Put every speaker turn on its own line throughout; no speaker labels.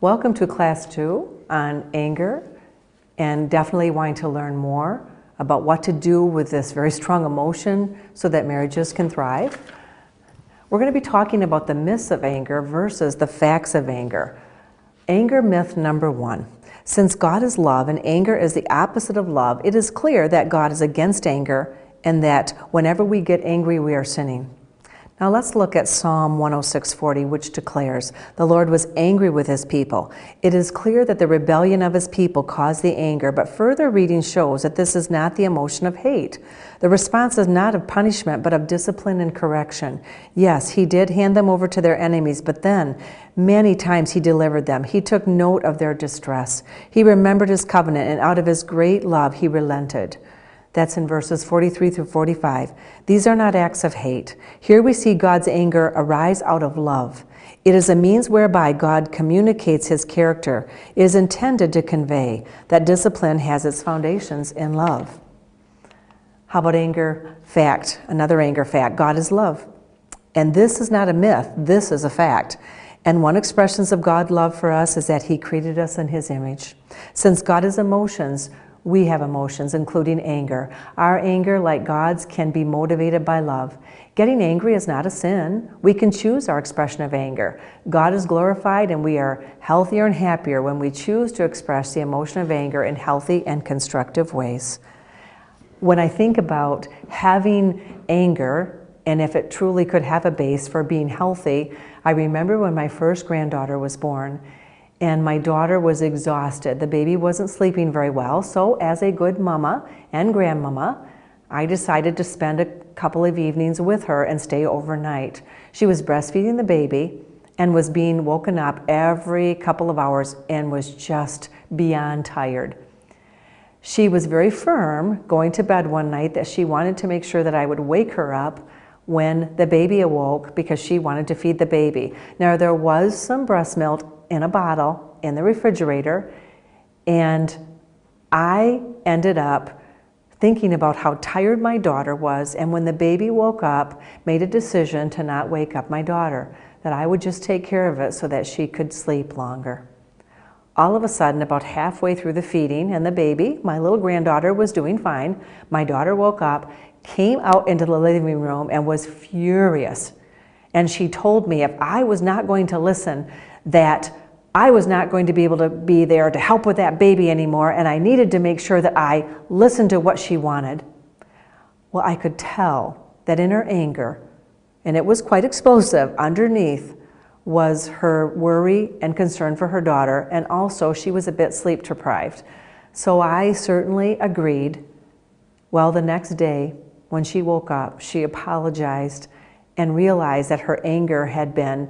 Welcome to Class 2 on anger, and definitely wanting to learn more about what to do with this very strong emotion so that marriages can thrive. We're going to be talking about the myths of anger versus the facts of anger. Anger myth number 1. Since God is love and anger is the opposite of love, it is clear that God is against anger and that whenever we get angry, we are sinning. Now let's look at Psalm 106:40, which declares, "The Lord was angry with his people." It is clear that the rebellion of his people caused the anger, but further reading shows that this is not the emotion of hate. The response is not of punishment, but of discipline and correction. Yes, he did hand them over to their enemies, but then many times he delivered them. He took note of their distress. He remembered his covenant, and out of his great love he relented. That's in verses 43 through 45. These are not acts of hate. Here we see God's anger arise out of love. It is a means whereby God communicates his character. It is intended to convey that discipline has its foundations in love. How about anger fact? Another anger fact. God is love. And this is not a myth. This is a fact. And one expression of God's love for us is that he created us in his image. Since God is emotions, we have emotions, including anger. Our anger, like God's, can be motivated by love. Getting angry is not a sin. We can choose our expression of anger. God is glorified, and we are healthier and happier when we choose to express the emotion of anger in healthy and constructive ways. When I think about having anger, and if it truly could have a base for being healthy, I remember when my first granddaughter was born, and my daughter was exhausted. The baby wasn't sleeping very well, so as a good mama and grandmama, I decided to spend a couple of evenings with her and stay overnight. She was breastfeeding the baby and was being woken up every couple of hours and was just beyond tired. She was very firm going to bed one night that she wanted to make sure that I would wake her up when the baby awoke because she wanted to feed the baby. Now there was some breast milk in a bottle in the refrigerator, and I ended up thinking about how tired my daughter was, and when the baby woke up, made a decision to not wake up my daughter, that I would just take care of it so that she could sleep longer. All of a sudden, about halfway through the feeding and the baby, my little granddaughter was doing fine, my daughter woke up, came out into the living room and was furious. And she told me if I was not going to listen, that I was not going to be able to be there to help with that baby anymore, and I needed to make sure that I listened to what she wanted. Well, I could tell that in her anger, and it was quite explosive, underneath was her worry and concern for her daughter, and also she was a bit sleep deprived. So I certainly agreed. Well, the next day, when she woke up, she apologized and realized that her anger had been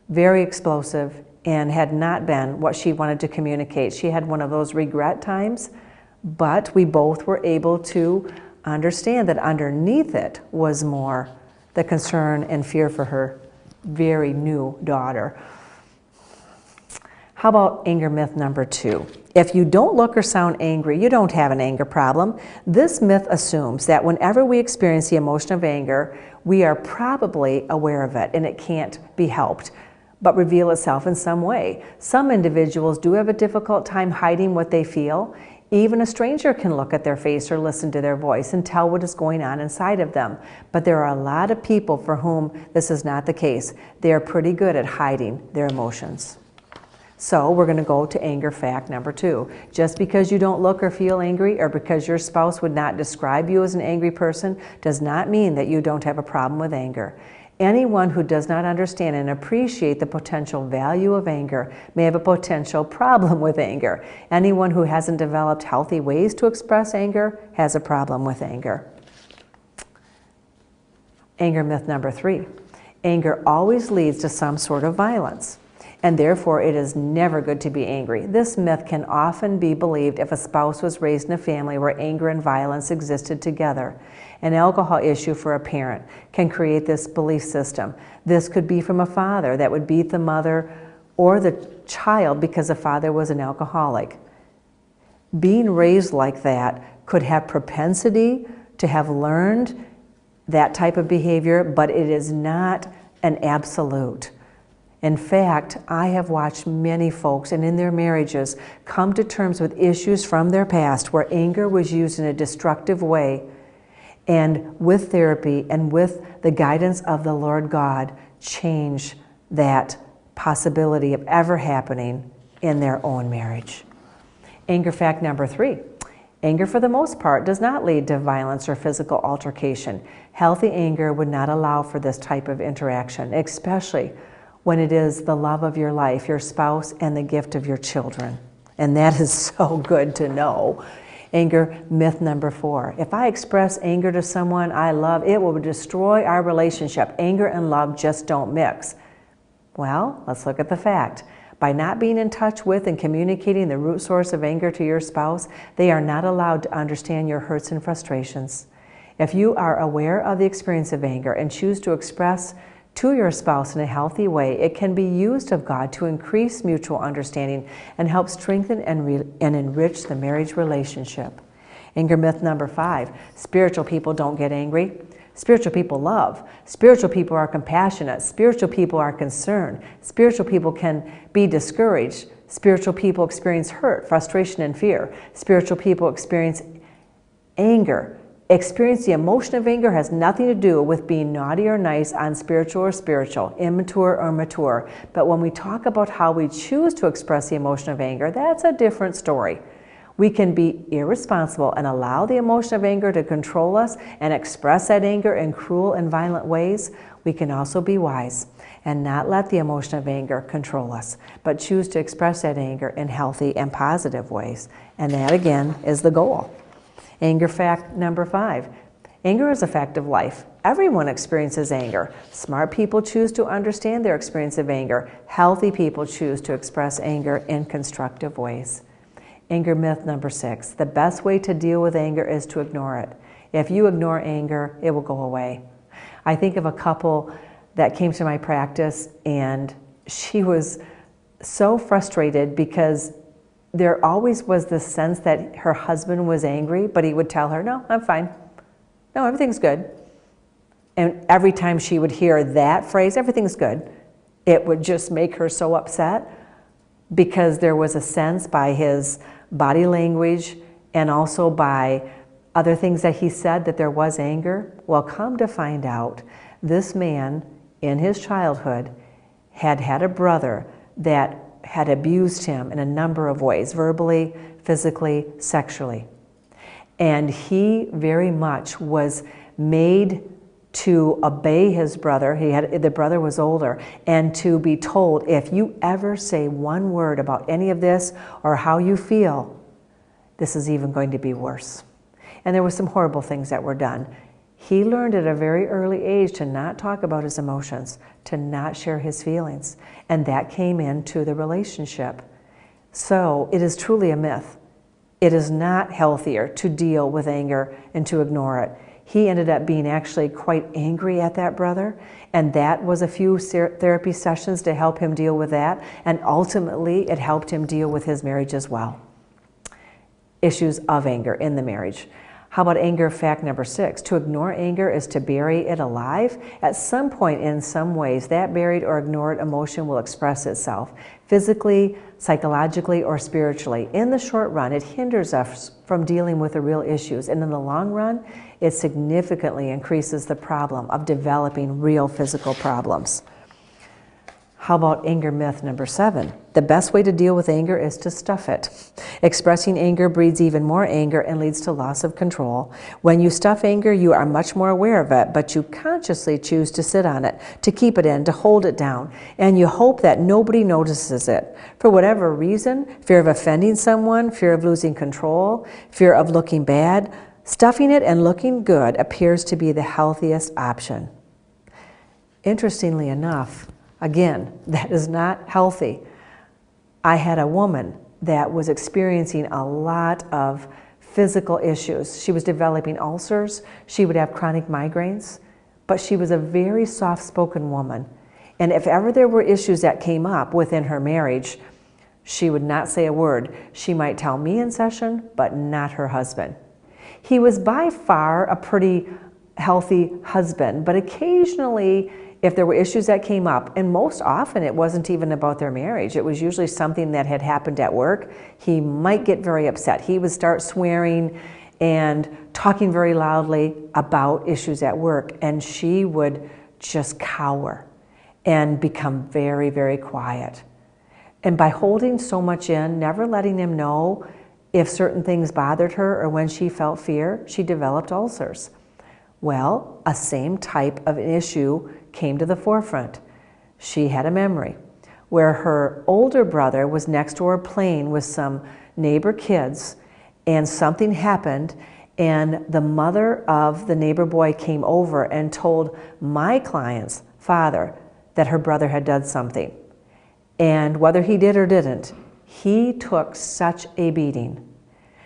very explosive and had not been what she wanted to communicate. She had one of those regret times, but we both were able to understand that underneath it was more the concern and fear for her very new daughter. How about anger myth number 2? If you don't look or sound angry, you don't have an anger problem. This myth assumes that whenever we experience the emotion of anger, we are probably aware of it and it can't be helped, but reveal itself in some way. Some individuals do have a difficult time hiding what they feel. Even a stranger can look at their face or listen to their voice and tell what is going on inside of them. But there are a lot of people for whom this is not the case. They are pretty good at hiding their emotions. So we're going to go to anger fact number 2. Just because you don't look or feel angry, or because your spouse would not describe you as an angry person, does not mean that you don't have a problem with anger. Anyone who does not understand and appreciate the potential value of anger may have a potential problem with anger. Anyone who hasn't developed healthy ways to express anger has a problem with anger. Anger myth number 3. Anger always leads to some sort of violence, and therefore it is never good to be angry. This myth can often be believed if a spouse was raised in a family where anger and violence existed together. An alcohol issue for a parent can create this belief system. This could be from a father that would beat the mother or the child because the father was an alcoholic. Being raised like that could have propensity to have learned that type of behavior, but it is not an absolute. In fact, I have watched many folks and in their marriages come to terms with issues from their past where anger was used in a destructive way, and with therapy and with the guidance of the Lord God, change that possibility of ever happening in their own marriage. Anger fact number 3. Anger, for the most part, does not lead to violence or physical altercation. Healthy anger would not allow for this type of interaction, especially when it is the love of your life, your spouse, and the gift of your children. And that is so good to know. Anger myth number 4. If I express anger to someone I love, it will destroy our relationship. Anger and love just don't mix. Well, let's look at the fact. By not being in touch with and communicating the root source of anger to your spouse, they are not allowed to understand your hurts and frustrations. If you are aware of the experience of anger and choose to express to your spouse in a healthy way, it can be used of God to increase mutual understanding and help strengthen and enrich the marriage relationship. Anger myth number 5. Spiritual people don't get angry. Spiritual people love. Spiritual people are compassionate. Spiritual people are concerned. Spiritual people can be discouraged. Spiritual people experience hurt, frustration, and fear. Spiritual people experience anger. Experience the emotion of anger has nothing to do with being naughty or nice, unspiritual or spiritual, immature or mature. But when we talk about how we choose to express the emotion of anger, that's a different story. We can be irresponsible and allow the emotion of anger to control us and express that anger in cruel and violent ways. We can also be wise and not let the emotion of anger control us, but choose to express that anger in healthy and positive ways. And that, again, is the goal. Anger fact number 5. Anger is a fact of life. Everyone experiences anger. Smart people choose to understand their experience of anger. Healthy people choose to express anger in constructive ways. Anger myth number 6. The best way to deal with anger is to ignore it. If you ignore anger, it will go away. I think of a couple that came to my practice, and she was so frustrated because there always was this sense that her husband was angry, but he would tell her, "No, I'm fine. No, everything's good." And every time she would hear that phrase, "everything's good," it would just make her so upset because there was a sense by his body language and also by other things that he said that there was anger. Well, come to find out, this man in his childhood had had a brother that had abused him in a number of ways, verbally, physically, sexually. And he very much was made to obey his brother. The brother was older, and to be told, if you ever say one word about any of this or how you feel, this is even going to be worse. And there were some horrible things that were done. He learned at a very early age to not talk about his emotions, to not share his feelings, and that came into the relationship. So it is truly a myth. It is not healthier to deal with anger and to ignore it. He ended up being actually quite angry at that brother, and that was a few therapy sessions to help him deal with that, and ultimately it helped him deal with his marriage as well. Issues of anger in the marriage. How about anger fact number 6? To ignore anger is to bury it alive. At some point, in some ways, that buried or ignored emotion will express itself physically, psychologically, or spiritually. In the short run, it hinders us from dealing with the real issues, and in the long run, it significantly increases the problem of developing real physical problems. How about anger myth number 7? The best way to deal with anger is to stuff it. Expressing anger breeds even more anger and leads to loss of control. When you stuff anger, you are much more aware of it, but you consciously choose to sit on it, to keep it in, to hold it down, and you hope that nobody notices it. For whatever reason, fear of offending someone, fear of losing control, fear of looking bad, stuffing it and looking good appears to be the healthiest option. Interestingly enough, again, that is not healthy. I had a woman that was experiencing a lot of physical issues. She was developing ulcers. She would have chronic migraines, but she was a very soft-spoken woman. And if ever there were issues that came up within her marriage, she would not say a word. She might tell me in session, but not her husband. He was by far a pretty healthy husband, but occasionally If there were issues that came up, and most often it wasn't even about their marriage, it was usually something that had happened at work, he might get very upset. He would start swearing and talking very loudly about issues at work, and she would just cower and become very, very quiet. And by holding so much in, never letting him know if certain things bothered her or when she felt fear, she developed ulcers. Well, a same type of an issue came to the forefront. She had a memory where her older brother was next door playing with some neighbor kids, and something happened, and the mother of the neighbor boy came over and told my client's father that her brother had done something. And whether he did or didn't, he took such a beating.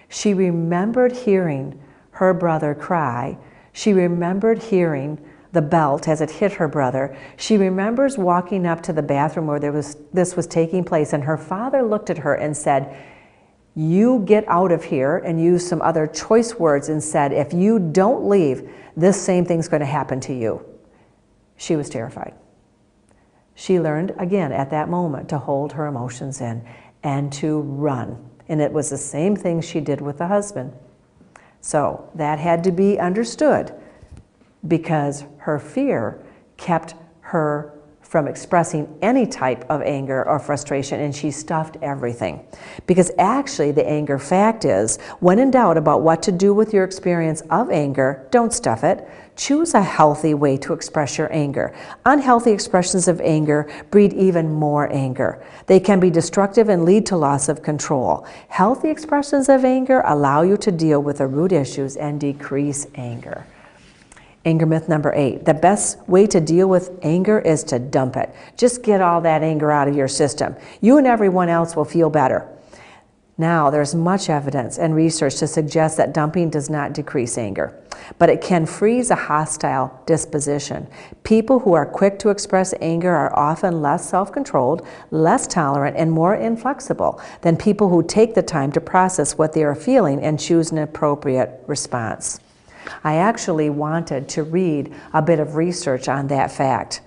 She remembered hearing her brother cry. She remembered hearing the belt as it hit her brother. She remembers walking up to the bathroom where this was taking place, and her father looked at her and said, "You get out of here," and used some other choice words and said, "If you don't leave, this same thing's going to happen to you." She was terrified. She learned, again, at that moment, to hold her emotions in and to run. And it was the same thing she did with the husband. So that had to be understood, because her fear kept her from expressing any type of anger or frustration, and she stuffed everything. Because actually the anger fact is, when in doubt about what to do with your experience of anger, don't stuff it. Choose a healthy way to express your anger. Unhealthy expressions of anger breed even more anger. They can be destructive and lead to loss of control. Healthy expressions of anger allow you to deal with the root issues and decrease anger. Anger myth number 8. The best way to deal with anger is to dump it. Just get all that anger out of your system. You and everyone else will feel better. Now, there's much evidence and research to suggest that dumping does not decrease anger, but it can freeze a hostile disposition. People who are quick to express anger are often less self-controlled, less tolerant, and more inflexible than people who take the time to process what they are feeling and choose an appropriate response. I actually wanted to read a bit of research on that fact.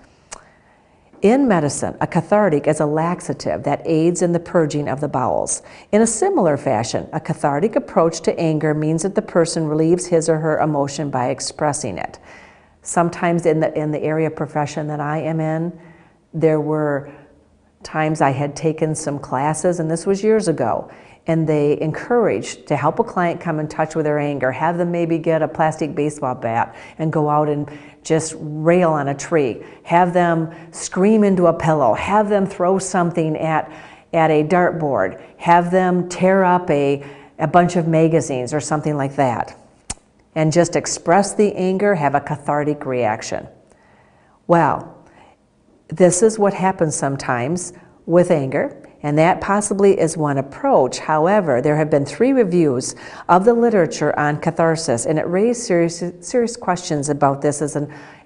In medicine, a cathartic is a laxative that aids in the purging of the bowels. In a similar fashion, a cathartic approach to anger means that the person relieves his or her emotion by expressing it. Sometimes in the area of profession that I am in, there were times I had taken some classes, and this was years ago, and they encouraged to help a client come in touch with their anger, have them maybe get a plastic baseball bat and go out and just rail on a tree, have them scream into a pillow, have them throw something at a dartboard, have them tear up a bunch of magazines or something like that, and just express the anger, have a cathartic reaction. Well, this is what happens sometimes with anger, and that possibly is one approach. However, there have been 3 reviews of the literature on catharsis, and it raised serious questions about this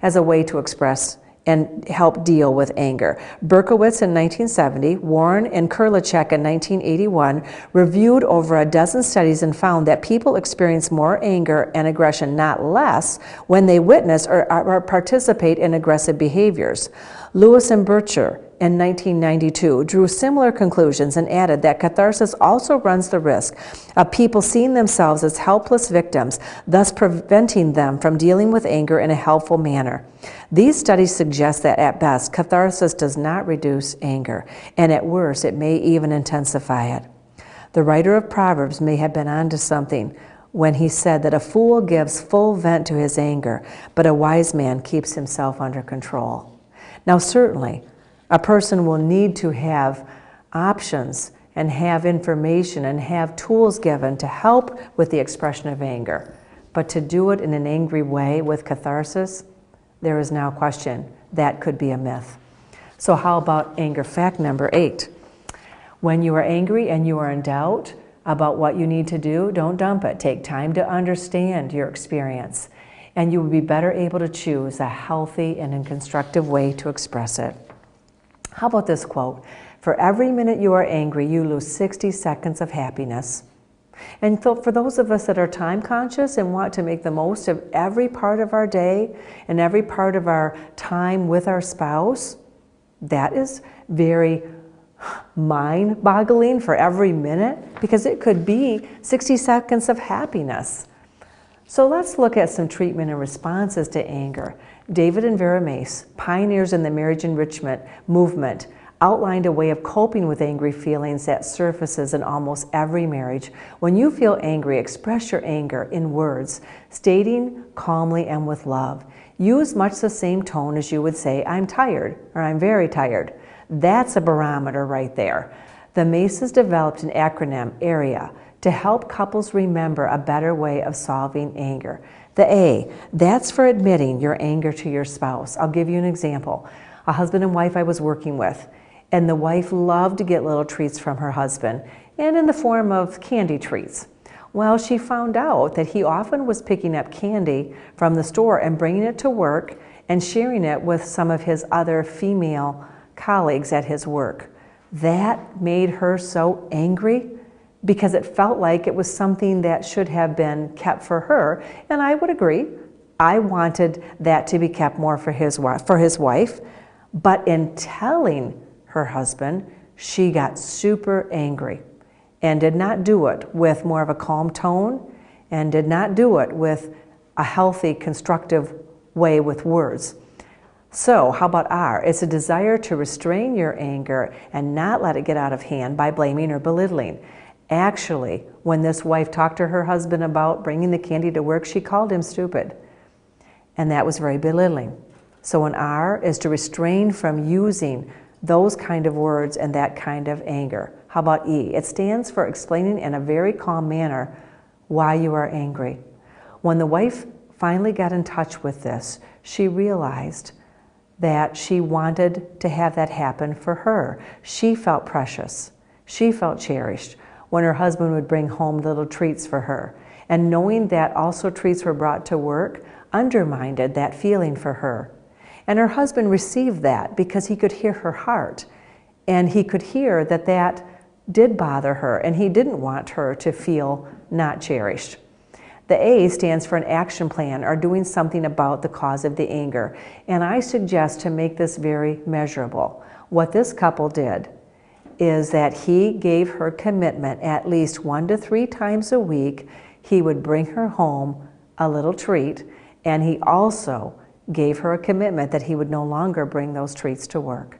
as a way to express and help deal with anger. Berkowitz in 1970, Warren and Kurlichek in 1981 reviewed over a dozen studies and found that people experience more anger and aggression, not less, when they witness or participate in aggressive behaviors. Lewis and Bircher in 1992 drew similar conclusions and added that catharsis also runs the risk of people seeing themselves as helpless victims, thus preventing them from dealing with anger in a helpful manner. These studies suggest that at best, catharsis does not reduce anger, and at worst, it may even intensify it. The writer of Proverbs may have been onto something when he said that a fool gives full vent to his anger, but a wise man keeps himself under control. Now, certainly, a person will need to have options and have information and have tools given to help with the expression of anger. But to do it in an angry way with catharsis, there is now question that could be a myth. So how about anger fact number 8? When you are angry and you are in doubt about what you need to do, don't dump it. Take time to understand your experience, and you will be better able to choose a healthy and a constructive way to express it. How about this quote? For every minute you are angry, you lose 60 seconds of happiness. And so for those of us that are time conscious and want to make the most of every part of our day and every part of our time with our spouse, that is very mind-boggling for every minute, because it could be 60 seconds of happiness. So let's look at some treatment and responses to anger. David and Vera Mace, pioneers in the marriage enrichment movement, outlined a way of coping with angry feelings that surfaces in almost every marriage. When you feel angry, express your anger in words, stating calmly and with love. Use much the same tone as you would say, "I'm tired," or "I'm very tired." That's a barometer right there. The Maces developed an acronym, AREA, to help couples remember a better way of solving anger. The A, that's for admitting your anger to your spouse. I'll give you an example. A husband and wife I was working with, and the wife loved to get little treats from her husband, and in the form of candy treats. Well, she found out that he often was picking up candy from the store and bringing it to work and sharing it with some of his other female colleagues at his work. That made her so angry because it felt like it was something that should have been kept for her, and I would agree. I wanted that to be kept more for his wife, but in telling her husband, she got super angry and did not do it with more of a calm tone and did not do it with a healthy, constructive way with words. So how about R? It's a desire to restrain your anger and not let it get out of hand by blaming or belittling. Actually, when this wife talked to her husband about bringing the candy to work, she called him stupid. And that was very belittling. So an R is to restrain from using those kind of words and that kind of anger. How about E? It stands for explaining in a very calm manner why you are angry. When the wife finally got in touch with this, she realized that she wanted to have that happen for her. She felt precious. She felt cherished when her husband would bring home little treats for her. And knowing that also treats were brought to work undermined that feeling for her. And her husband received that because he could hear her heart. And he could hear that that did bother her, and he didn't want her to feel not cherished. The A stands for an action plan or doing something about the cause of the anger. And I suggest to make this very measurable. What this couple did is that he gave her commitment at least 1 to 3 times a week. He would bring her home a little treat, and he also gave her a commitment that he would no longer bring those treats to work.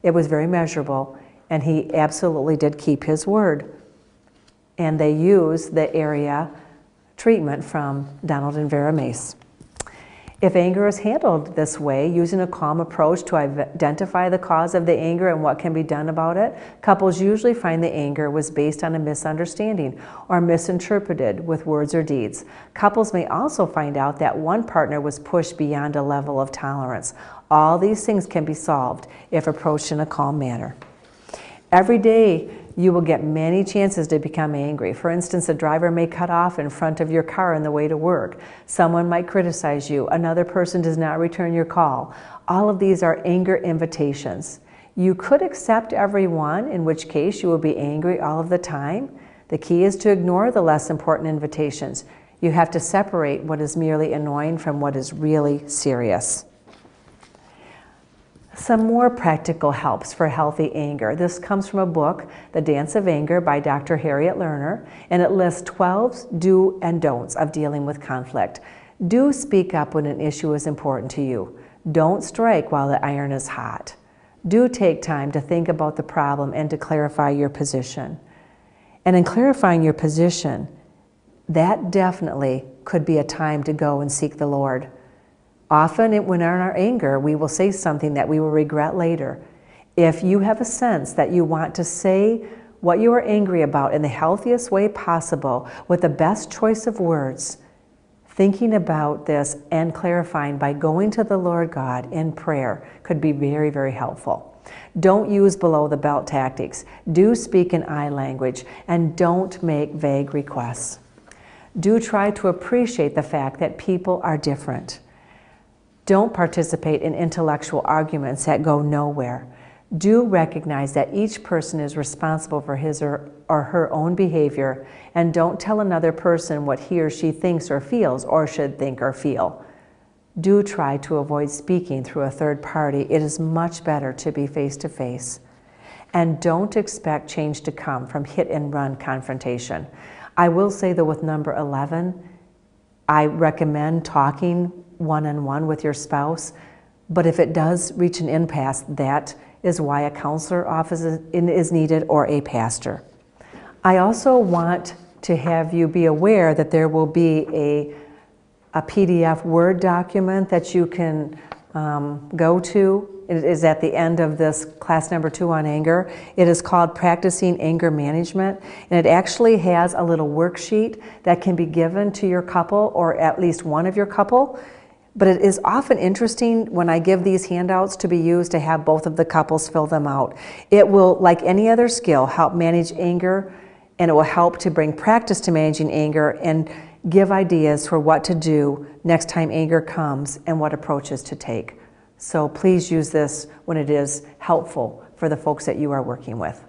It was very measurable, and he absolutely did keep his word. And they used the AREA treatment from Donald and Vera Mace. If anger is handled this way, using a calm approach to identify the cause of the anger and what can be done about it, couples usually find the anger was based on a misunderstanding or misinterpreted with words or deeds. Couples may also find out that one partner was pushed beyond a level of tolerance. All these things can be solved if approached in a calm manner. Every day, you will get many chances to become angry. For instance, a driver may cut off in front of your car on the way to work. Someone might criticize you. Another person does not return your call. All of these are anger invitations. You could accept every one, in which case you will be angry all of the time. The key is to ignore the less important invitations. You have to separate what is merely annoying from what is really serious. Some more practical helps for healthy anger. This comes from a book, The Dance of Anger by Dr. Harriet Lerner, and it lists 12 do and don'ts of dealing with conflict. Do speak up when an issue is important to you. Don't strike while the iron is hot. Do take time to think about the problem and to clarify your position. And in clarifying your position, that definitely could be a time to go and seek the Lord. Often, when in our anger, we will say something that we will regret later. If you have a sense that you want to say what you are angry about in the healthiest way possible, with the best choice of words, thinking about this and clarifying by going to the Lord God in prayer could be very, very helpful. Don't use below-the-belt tactics. Do speak in I language, and don't make vague requests. Do try to appreciate the fact that people are different. Don't participate in intellectual arguments that go nowhere. Do recognize that each person is responsible for his or her own behavior, and don't tell another person what he or she thinks or feels or should think or feel. Do try to avoid speaking through a third party. It is much better to be face-to-face. And don't expect change to come from hit-and-run confrontation. I will say though, with number 11, I recommend talking one-on-one with your spouse, but if it does reach an impasse, that is why a counselor office is needed or a pastor. I also want to have you be aware that there will be a PDF Word document that you can go to. It is at the end of this class number 2 on anger. It is called Practicing Anger Management, and it actually has a little worksheet that can be given to your couple or at least one of your couple. But it is often interesting when I give these handouts to be used to have both of the couples fill them out. It will, like any other skill, help manage anger, and it will help to bring practice to managing anger and give ideas for what to do next time anger comes and what approaches to take. So please use this when it is helpful for the folks that you are working with.